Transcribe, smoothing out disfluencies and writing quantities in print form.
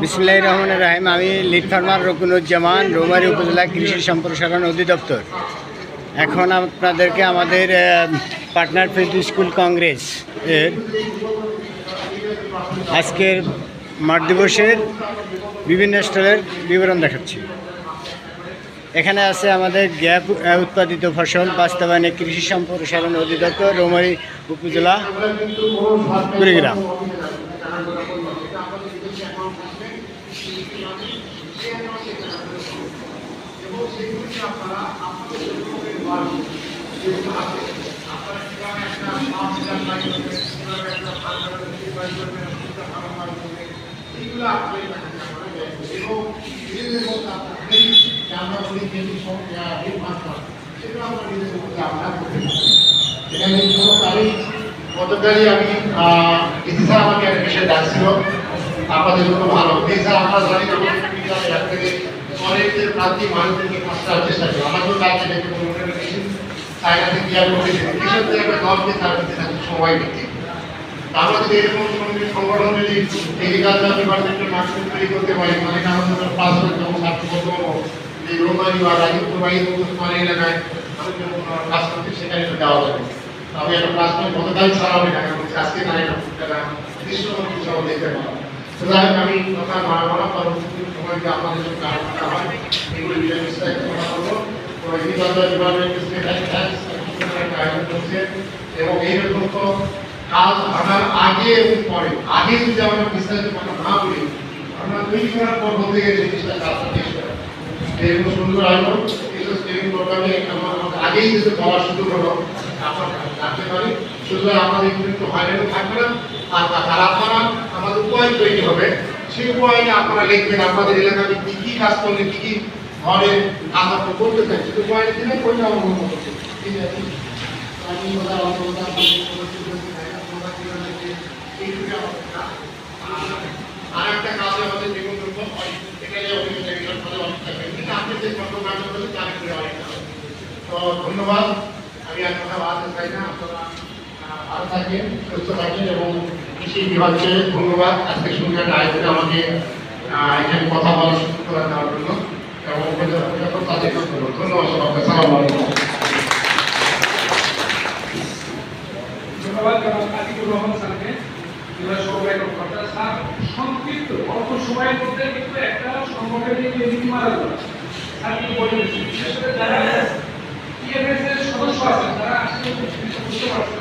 বিসমিল্লাহির রহমানির রহিম। আমি লিড ফার্মার রকুনুজ্জামান, রৌমারী উপজেলা কৃষি সম্প্রসারণ অধিদপ্তর। এখন আপনাদেরকে আমাদের পার্টনার ফিল্ড স্কুল কংগ্রেস এর আজকের মাঠ দিবসের বিভিন্ন স্টলের বিবরণ দেখাচ্ছি। এখানে আছে আমাদের গ্যাপ উৎপাদিত ফসল বাস্তবায়নে কৃষি সম্প্রসারণ অধিদপ্তর, রৌমারী উপজেলা, কুড়িগ্রাম। গতকালই আমি আমাকে একটা বিষয় ডাকছিল আপনাদের জন্য ভালো আপনারা জানেন অনেকের প্রান্তিক মানুষদেরকে কাজ করার চেষ্টা করি। আমাদের কাছে চায়নাতে ক্রিয়া করতে কৃষকদের একটা দলকে তার সময় দিচ্ছে। আমরা যদি এরকম সংগঠন যদি এগ্রিকালচার ডিপার্টমেন্টের মার্কেট তৈরি করতে পারি, মানে আমাদের প্লাস্টিক এবং স্বার্থবদ্ধ এই রোমারি বা রাজীবপুরবাহী মানে এলাকায় কাজ করতে সেখানে দেওয়া যাবে। আমি একটা প্লাস্টিক গতকাল ছাড়া আমি ঢাকা করছি, আজকে না এটা দৃশ্যমন্ত্রী সহ দেখতে পাবো। সুতরাং আমি কথা বাড়াবো না, পরবর্তী সময়কে আপনাদের সঙ্গে আলোচনা হয় এগুলো বিষয়ে বিস্তারিত কথা বলবো। এগ্রিকালচার ডিপার্টমেন্ট আয়োজন করছে এবং এইরকম তো কাজ আনার আগে এবং পরে আগে যদি আমরা বিস্তারিত কথা না বলি, আমরা তৈরি করার পর বলতে গেলে জিনিসটা কাজটা শেষ করা এরকম সুন্দর আয়োজন এইসব ট্রেনিং প্রোগ্রামে আগেই যদি পাওয়ার সুযোগ হলো আপনারা রাখতে পারি। সুতরাং আমাদের কিন্তু হয়রানি থাকবে না। আর খারাপ করা আমাদের উপায় তৈরি হবে, সেই উপায়ে আপনারা লিখবেন আপনাদের এলাকাতে কি কি কাজ করলে কি কি ঘরে কাজ আপনি করতে চাই, শুধু উপায় দিলে ওইটা অবলম্বন করতে। ঠিক আছে, আর একটা কাজ আমাদের জীবন তো ধন্যবাদ। আমি আর কথা বলতে চাই না, আপনারা ভালো থাকেন, সুস্থ থাকেন এবং কৃষি বিভাগকে ধন্যবাদ আজকে সুন্দর আয়োজনে আমাকে এখানে কথা বলার সুযোগ করে দেওয়ার জন্য এবং তাদেরকে ধন্যবাদ সবাইকে। আসসালামু আলাইকুম। ধন্যবাদ আজিকুর রহমান স্যারকে, সংক্ষিপ্ত অল্প সময়ের মধ্যে কিন্তু একটা সংগঠনের মারা যাবে। বিশেষ করে যারা সদস্য আছেন তারা আসলে বুঝতে পারছেন